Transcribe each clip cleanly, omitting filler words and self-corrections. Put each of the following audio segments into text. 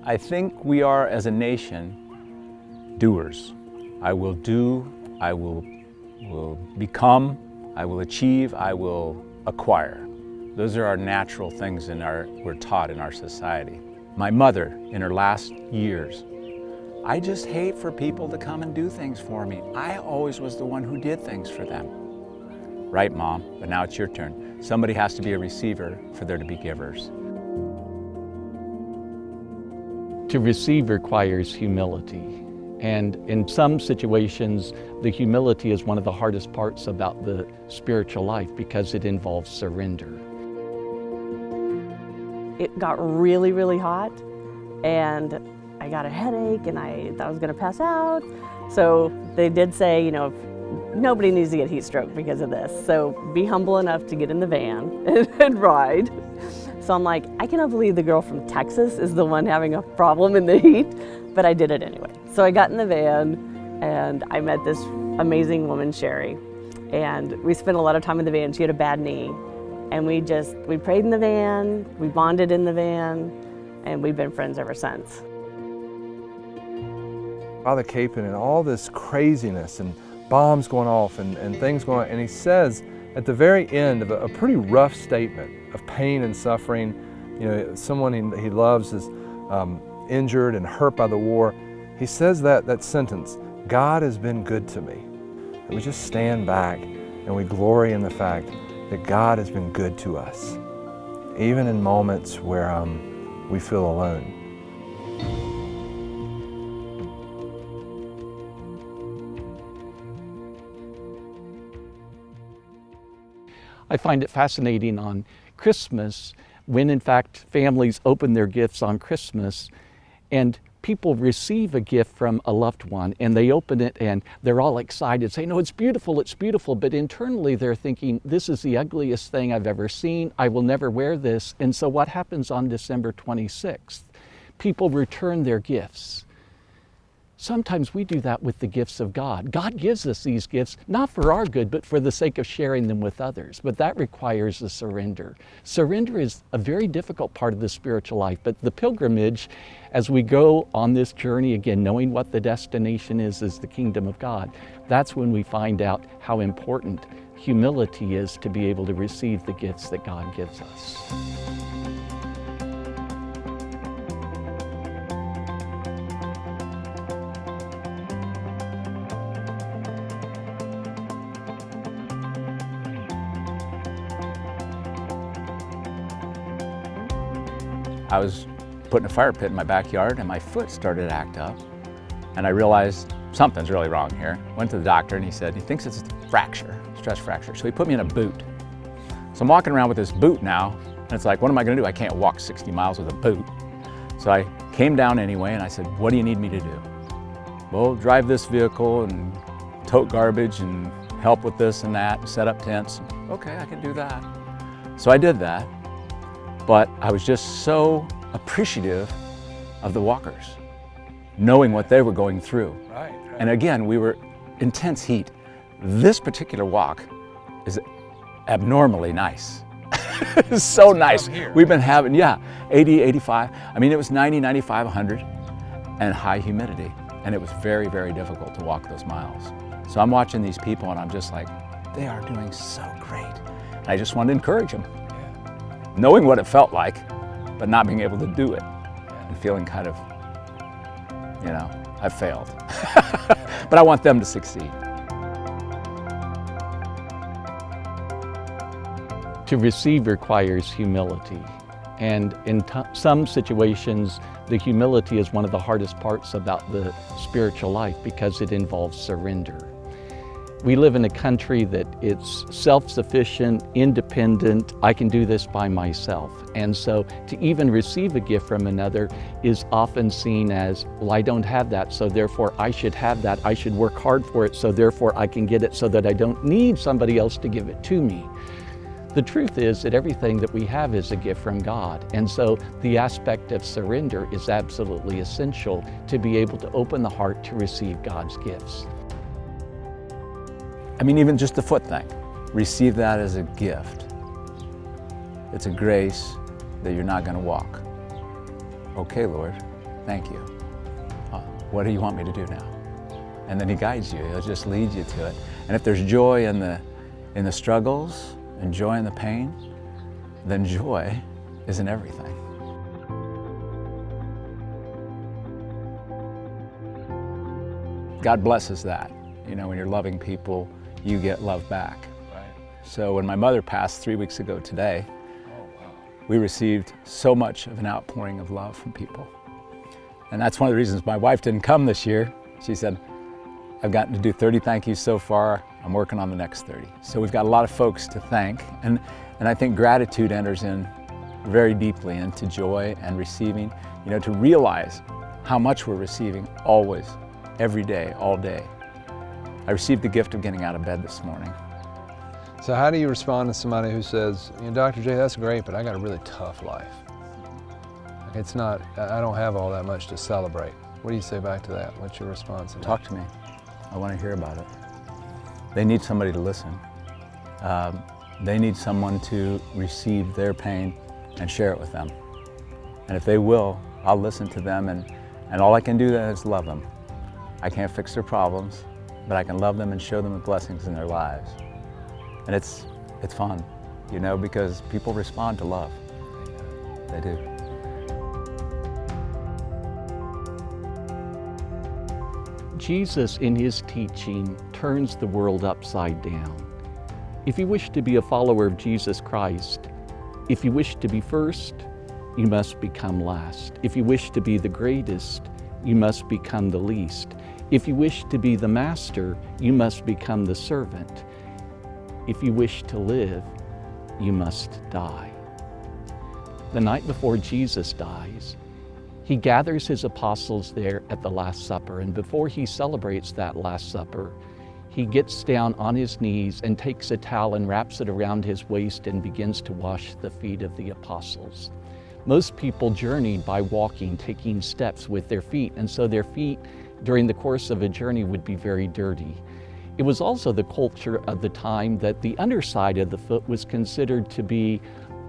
I think we are, as a nation, doers. I will do, I will become, I will achieve, I will acquire. Those are our natural things we're taught in our society. My mother, in her last years, I just hate for people to come and do things for me. I always was the one who did things for them. Right, Mom, but now it's your turn. Somebody has to be a receiver for there to be givers. To receive requires humility. And in some situations, the humility is one of the hardest parts about the spiritual life because it involves surrender. It got really, really hot, and I got a headache, and I thought I was going to pass out. So they did say, nobody needs to get heat stroke because of this. So be humble enough to get in the van and ride. So I'm like, I cannot believe the girl from Texas is the one having a problem in the heat, but I did it anyway. So I got in the van, and I met this amazing woman, Sherry, and we spent a lot of time in the van. She had a bad knee, and we prayed in the van, we bonded in the van, and we've been friends ever since. Father Capon and all this craziness and bombs going off and things going on, and he says at the very end of a pretty rough statement of pain and suffering, someone he loves is injured and hurt by the war. He says that sentence, God has been good to me. And we just stand back and we glory in the fact that God has been good to us, even in moments where we feel alone. I find it fascinating on Christmas when in fact families open their gifts on Christmas and people receive a gift from a loved one and they open it and they're all excited, saying, "No, it's beautiful, but internally they're thinking, this is the ugliest thing I've ever seen, I will never wear this." And so what happens on December 26th? People return their gifts. Sometimes we do that with the gifts of God. God gives us these gifts, not for our good, but for the sake of sharing them with others. But that requires a surrender. Surrender is a very difficult part of the spiritual life, but the pilgrimage, as we go on this journey, again, knowing what the destination is the kingdom of God, that's when we find out how important humility is to be able to receive the gifts that God gives us. I was putting a fire pit in my backyard and my foot started to act up. And I realized something's really wrong here. Went to the doctor and he said, he thinks it's a fracture, stress fracture. So he put me in a boot. So I'm walking around with this boot now, and it's like, what am I gonna do? I can't walk 60 miles with a boot. So I came down anyway and I said, what do you need me to do? Well, drive this vehicle and tote garbage and help with this and that, and set up tents. Okay, I can do that. So I did that. But I was just so appreciative of the walkers, knowing what they were going through. Right. And again, we were intense heat. This particular walk is abnormally nice. It's so nice. We've been having, 80, 85. I mean, it was 90, 95, 100, and high humidity. And it was very, very difficult to walk those miles. So I'm watching these people and I'm just like, they are doing so great. And I just wanted to encourage them. Knowing what it felt like, but not being able to do it, and feeling kind of, I've failed. But I want them to succeed. To receive requires humility. And in some situations, the humility is one of the hardest parts about the spiritual life because it involves surrender. We live in a country that it's self-sufficient, independent, I can do this by myself. And so to even receive a gift from another is often seen as, well, I don't have that, so therefore I should have that. I should work hard for it, so therefore I can get it so that I don't need somebody else to give it to me. The truth is that everything that we have is a gift from God. And so the aspect of surrender is absolutely essential to be able to open the heart to receive God's gifts. I mean, even just the foot thing, receive that as a gift. It's a grace that you're not going to walk. Okay, Lord, thank you. What do you want me to do now? And then he guides you. He'll just lead you to it. And if there's joy in the struggles and joy in the pain, then joy is in everything. God blesses that. You know, when you're loving people, you get love back. Right. So when my mother passed 3 weeks ago today, we received so much of an outpouring of love from people. And that's one of the reasons my wife didn't come this year. She said, I've gotten to do 30 thank yous so far. I'm working on the next 30. So we've got a lot of folks to thank. And I think gratitude enters in very deeply into joy and receiving, you know, to realize how much we're receiving always, every day, all day. I received the gift of getting out of bed this morning. So how do you respond to somebody who says, you know, Dr. J, that's great, but I got a really tough life. It's not, I don't have all that much to celebrate. What do you say back to that? What's your response? Talk to me. I want to hear about it. They need somebody to listen. They need someone to receive their pain and share it with them. And if they will, I'll listen to them, and all I can do then is love them. I can't fix their problems, but I can love them and show them the blessings in their lives. And it's fun, you know, because people respond to love. They do. Jesus, in his teaching, turns the world upside down. If you wish to be a follower of Jesus Christ, if you wish to be first, you must become last. If you wish to be the greatest, you must become the least. If you wish to be the master, you must become the servant. If you wish to live, you must die. The night before Jesus dies, he gathers his apostles there at the Last Supper, and before he celebrates that Last Supper, he gets down on his knees and takes a towel and wraps it around his waist and begins to wash the feet of the apostles. Most people journeyed by walking, taking steps with their feet, and so their feet during the course of a journey would be very dirty. It was also the culture of the time that the underside of the foot was considered to be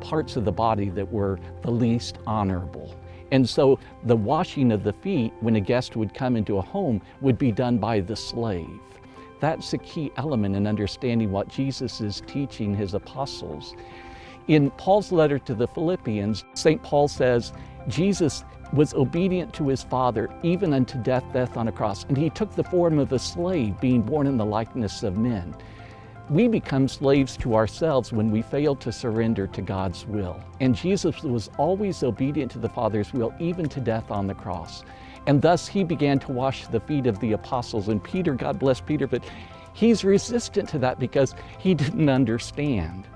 parts of the body that were the least honorable. And so the washing of the feet when a guest would come into a home would be done by the slave. That's a key element in understanding what Jesus is teaching his apostles. In Paul's letter to the Philippians, St. Paul says, Jesus was obedient to his Father, even unto death on a cross. And he took the form of a slave, being born in the likeness of men. We become slaves to ourselves when we fail to surrender to God's will. And Jesus was always obedient to the Father's will, even to death on the cross. And thus he began to wash the feet of the apostles. And Peter, God bless Peter, but he's resistant to that because he didn't understand.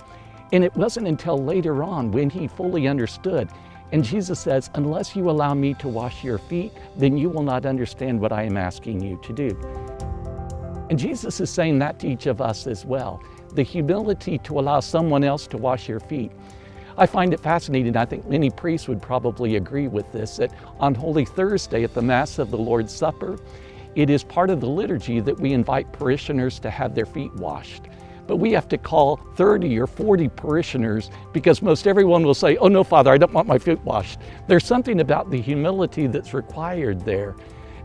And it wasn't until later on when he fully understood. And Jesus says, unless you allow me to wash your feet, then you will not understand what I am asking you to do. And Jesus is saying that to each of us as well. The humility to allow someone else to wash your feet. I find it fascinating, I think many priests would probably agree with this, that on Holy Thursday at the Mass of the Lord's Supper, it is part of the liturgy that we invite parishioners to have their feet washed. But we have to call 30 or 40 parishioners because most everyone will say, oh no, Father, I don't want my feet washed. There's something about the humility that's required there.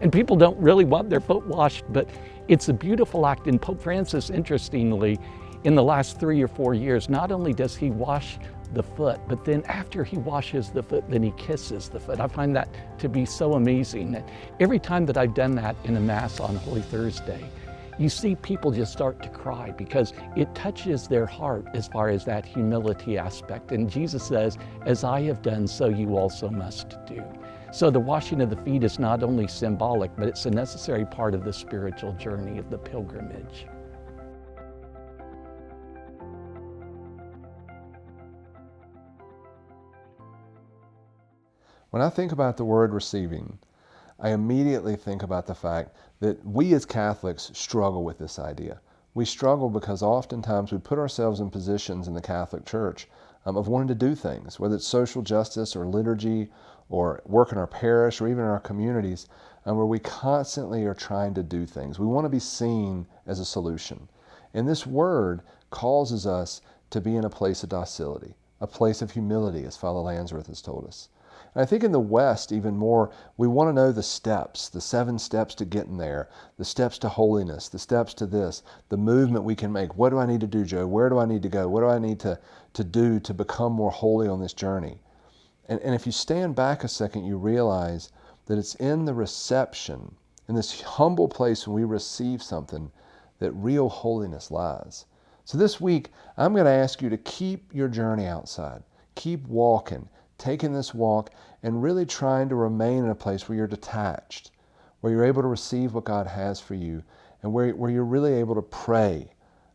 And people don't really want their foot washed, but it's a beautiful act. And Pope Francis, interestingly, in the last 3 or 4 years, not only does he wash the foot, but then after he washes the foot, then he kisses the foot. I find that to be so amazing. And every time that I've done that in a Mass on Holy Thursday, you see people just start to cry because it touches their heart as far as that humility aspect. And Jesus says, as I have done, so you also must do. So the washing of the feet is not only symbolic, but it's a necessary part of the spiritual journey of the pilgrimage. When I think about the word receiving, I immediately think about the fact that we as Catholics struggle with this idea. We struggle because oftentimes we put ourselves in positions in the Catholic Church of wanting to do things, whether it's social justice or liturgy or work in our parish or even in our communities, where we constantly are trying to do things. We want to be seen as a solution. And this word causes us to be in a place of docility, a place of humility, as Father Landsworth has told us. And I think in the West, even more, we want to know the steps, the 7 steps to getting there, the steps to holiness, the steps to this, the movement we can make. What do I need to do, Joe? Where do I need to go? What do I need to do to become more holy on this journey? And if you stand back a second, you realize that it's in the reception, in this humble place when we receive something, that real holiness lies. So this week, I'm going to ask you to keep your journey outside. Keep walking, taking this walk, and really trying to remain in a place where you're detached, where you're able to receive what God has for you, and where you're really able to pray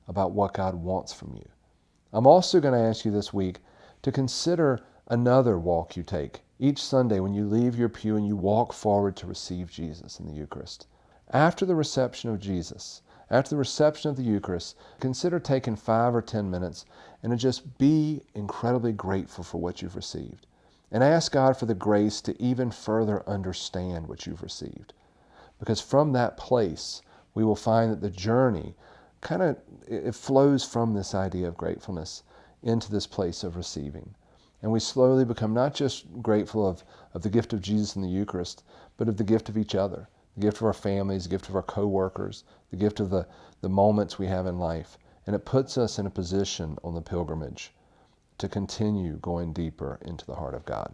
about what God wants from you. I'm also going to ask you this week to consider another walk you take each Sunday when you leave your pew and you walk forward to receive Jesus in the Eucharist. After the reception of Jesus, after the reception of the Eucharist, consider taking 5 or 10 minutes and to just be incredibly grateful for what you've received. And ask God for the grace to even further understand what you've received. Because from that place, we will find that the journey it flows from this idea of gratefulness into this place of receiving. And we slowly become not just grateful of the gift of Jesus in the Eucharist, but of the gift of each other, the gift of our families, the gift of our co-workers, the gift of the moments we have in life. And it puts us in a position on the pilgrimage to continue going deeper into the heart of God.